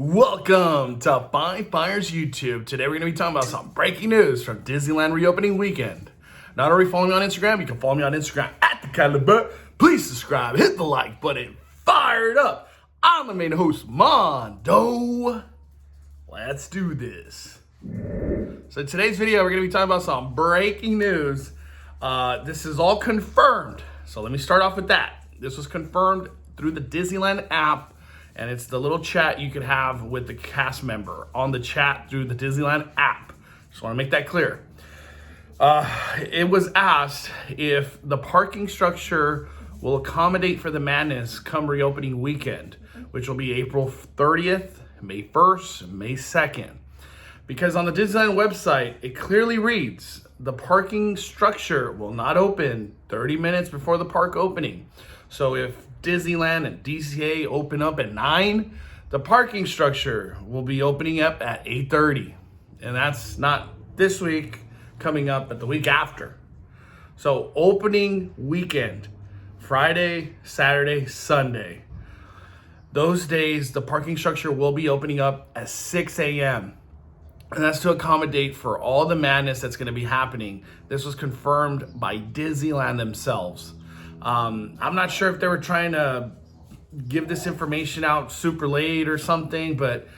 Welcome to Five Fires YouTube. Today we're going to be talking about some breaking news from Disneyland reopening weekend. Not already following me on Instagram, you can follow me on Instagram at the Caliber. Please subscribe, hit the like button, fire it up. I'm the main host, Mondo. Let's do this. So today's video, we're going to be talking about some breaking news. This is all confirmed. So let me start off with that. This was confirmed through the Disneyland app. And it's the little chat you could have with the cast member on the chat through the Disneyland app. Just want to make that clear. It was asked if the parking structure will accommodate for the madness come reopening weekend, which will be April 30th, May 1st, and May 2nd. Because on the Disneyland website, it clearly reads, the parking structure will not open 30 minutes before the park opening. So if Disneyland and DCA open up at 9, the parking structure will be opening up at 8:30. And that's not this week, coming up at the week after. So opening weekend, Friday, Saturday, Sunday. Those days, the parking structure will be opening up at 6 a.m. And that's to accommodate for all the madness that's going to be happening. This was confirmed by Disneyland themselves. I'm not sure if they were trying to give this information out super late or something, but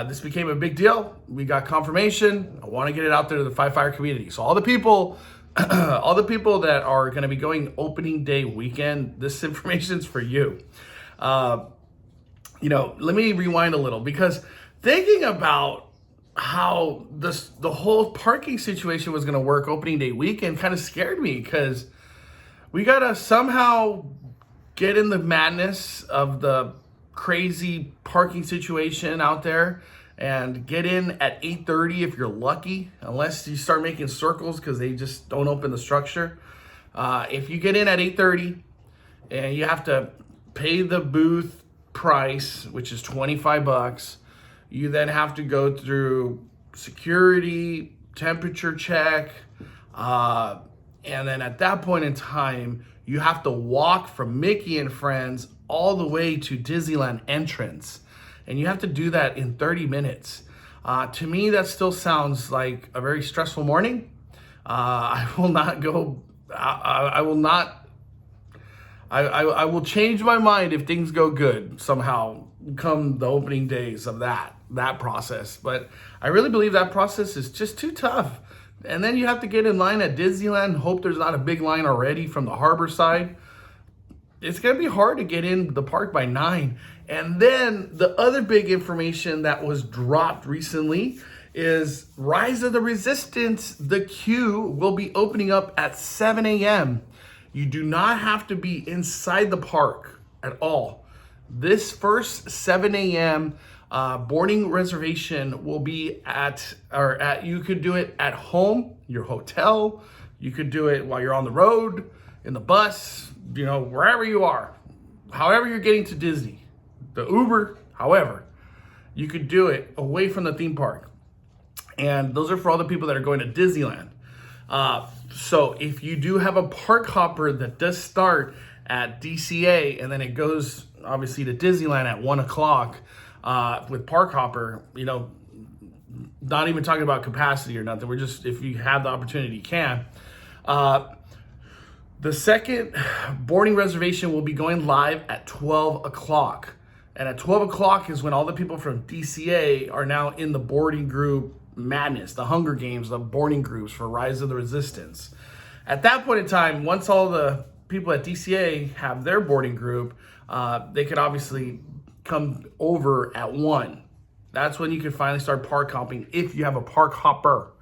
this became a big deal. We got confirmation. I want to get it out there to the Five Fire community. So all the people, all the people that are going to be going opening day weekend, this information's for you. Let me rewind a little, because thinking about how the whole parking situation was going to work opening day weekend kind of scared me, because we got to somehow get in the madness of the crazy parking situation out there and get in at 8:30 if you're lucky, unless you start making circles because they just don't open the structure. If you get in at 8:30 and you have to pay the booth price, which is $25, you then have to go through security, temperature check, and then at that point in time, you have to walk from Mickey and Friends all the way to Disneyland entrance. And you have to do that in 30 minutes. To me, that still sounds like a very stressful morning. I will change my mind if things go good somehow come the opening days of that process. But I really believe that process is just too tough. And then you have to get in line at Disneyland, hope there's not a big line already from the harbor side. It's going to be hard to get in the park by 9. And then the other big information that was dropped recently is Rise of the Resistance. The queue will be opening up at 7 a.m. You do not have to be inside the park at all. This first 7 a.m. Boarding reservation will be you could do it at home, your hotel. You could do it while you're on the road, in the bus, wherever you are, however you're getting to Disney, the Uber, however, you could do it away from the theme park. And those are for all the people that are going to Disneyland. So if you do have a park hopper that does start at DCA and then it goes obviously to Disneyland at 1 o'clock, with park hopper, not even talking about capacity or nothing. We're just, if you have the opportunity, you can. The second boarding reservation will be going live at 12 o'clock. And at 12 o'clock is when all the people from DCA are now in the boarding group madness, the Hunger Games, the boarding groups for Rise of the Resistance. At that point in time, once all the people at DCA have their boarding group, they could obviously come over at 1. That's when you can finally start park hopping if you have a park hopper.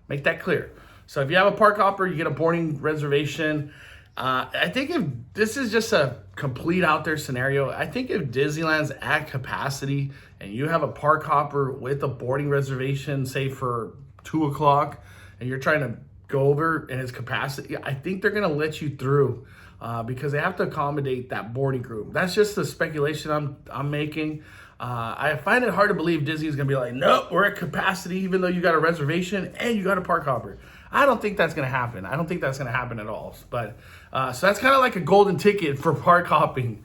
Make that clear. So if you have a park hopper, you get a boarding reservation. I think if this is just a complete out there scenario, I think if Disneyland's at capacity and you have a park hopper with a boarding reservation, say for 2 o'clock, and you're trying to go over and it's capacity, I think they're going to let you through. Because they have to accommodate that boarding group. That's just the speculation I'm making. I find it hard to believe Disney's going to be like, nope, we're at capacity even though you got a reservation and you got a park hopper. I don't think that's going to happen. I don't think that's going to happen at all. But so that's kind of like a golden ticket for park hopping,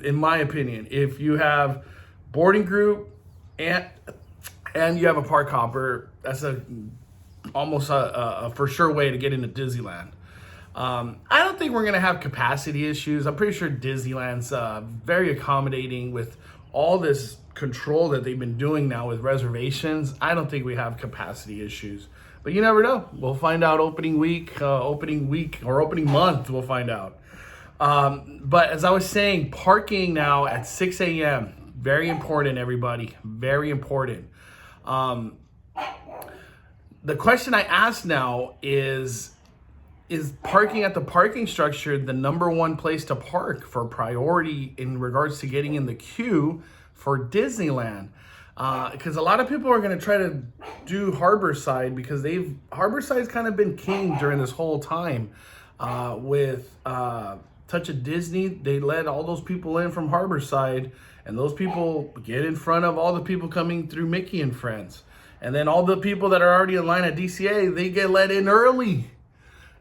in my opinion. If you have boarding group and you have a park hopper, that's almost a for sure way to get into Disneyland. I don't think we're going to have capacity issues. I'm pretty sure Disneyland's very accommodating with all this control that they've been doing now with reservations. I don't think we have capacity issues. But you never know. We'll find out opening week or opening month, we'll find out. But as I was saying, parking now at 6 a.m., very important, everybody. Very important. The question I ask now is parking at the parking structure the number one place to park for priority in regards to getting in the queue for Disneyland? Because a lot of people are going to try to do Harborside because Harborside's kind of been king during this whole time. With Touch of Disney, they let all those people in from Harborside, and those people get in front of all the people coming through Mickey and Friends. And then all the people that are already in line at DCA, they get let in early.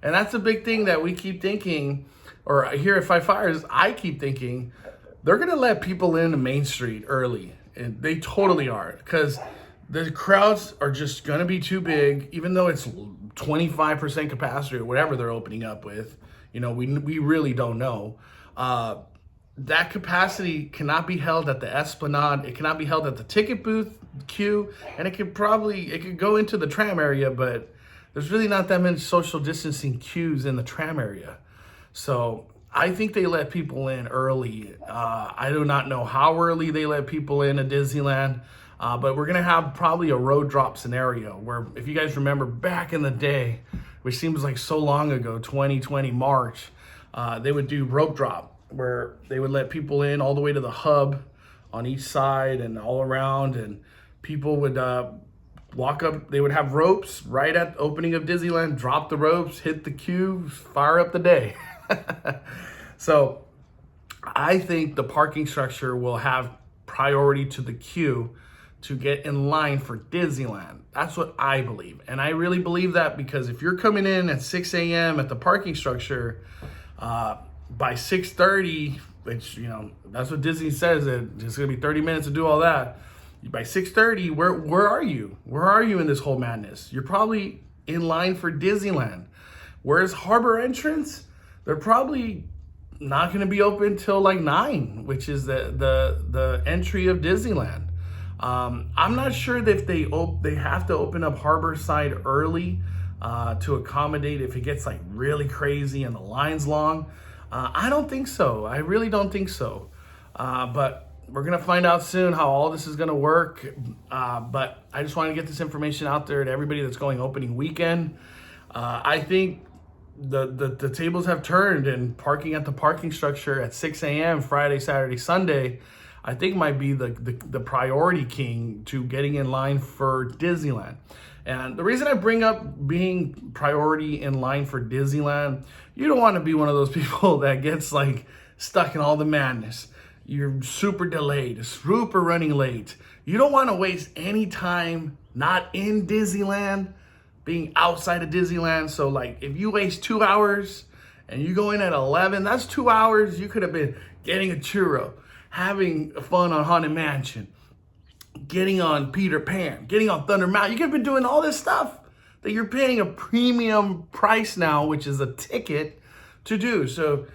And that's a big thing that we keep thinking, or here at Five Fires, I keep thinking, they're going to let people into Main Street early. And they totally are, because the crowds are just going to be too big, even though it's 25% capacity or whatever they're opening up with. You know, we really don't know. That capacity cannot be held at the Esplanade. It cannot be held at the ticket booth queue, and it could go into the tram area, but there's really not that many social distancing queues in the tram area. So I think they let people in early. I do not know how early they let people in at Disneyland, but we're going to have probably a road drop scenario where, if you guys remember back in the day, which seems like so long ago, 2020 March, they would do rope drop where they would let people in all the way to the hub on each side and all around, and people would walk up. They would have ropes right at the opening of Disneyland, drop the ropes, hit the queue, fire up the day. So I think the parking structure will have priority to the queue to get in line for Disneyland. That's what I believe. And I really believe that because if you're coming in at 6 a.m. at the parking structure, by 6:30, which, you know, that's what Disney says, that it's going to be 30 minutes to do all that. By 6:30, where are you? Where are you in this whole madness? You're probably in line for Disneyland. Where's Harbor Entrance? They're probably not going to be open till like 9, which is the entry of Disneyland. I'm not sure that if they have to open up Harborside early to accommodate if it gets like really crazy and the line's long. I don't think so. I really don't think so. But we're going to find out soon how all this is going to work. But I just want to get this information out there to everybody that's going opening weekend. I think the tables have turned, and parking at the parking structure at 6 a.m. Friday, Saturday, Sunday, I think might be the priority king to getting in line for Disneyland. And the reason I bring up being priority in line for Disneyland, you don't want to be one of those people that gets like stuck in all the madness. You're super delayed, super running late. You don't want to waste any time not in Disneyland, being outside of Disneyland. So like if you waste 2 hours and you go in at 11, that's 2 hours. You could have been getting a churro, having fun on Haunted Mansion, getting on Peter Pan, getting on Thunder Mountain. You could have been doing all this stuff that you're paying a premium price now, which is a ticket, to do. So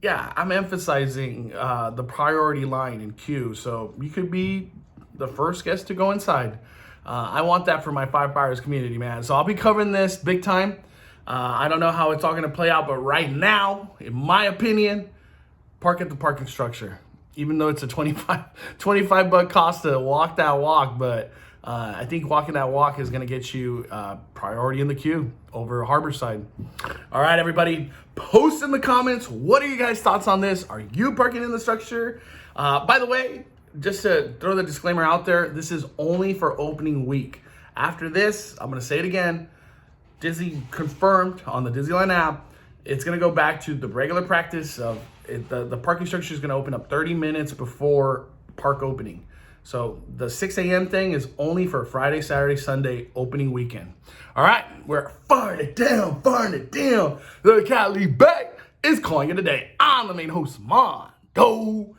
yeah, I'm emphasizing the priority line in queue. So you could be the first guest to go inside. I want that for my Five Fires community, man. So I'll be covering this big time. I don't know how it's all going to play out, but right now, in my opinion, park at the parking structure. Even though it's a $25 cost to walk that walk, but I think walking that walk is going to get you priority in the queue over Harborside. All right, everybody, post in the comments. What are you guys' thoughts on this? Are you parking in the structure? By the way, just to throw the disclaimer out there, this is only for opening week. After this, I'm going to say it again. Disney confirmed on the Disneyland app, it's going to go back to the regular practice of the parking structure is going to open up 30 minutes before park opening. So the 6 a.m. thing is only for Friday, Saturday, Sunday opening weekend. All right, we're firing it down. The Cali Bay is calling it a day. I'm the main host, Mondo.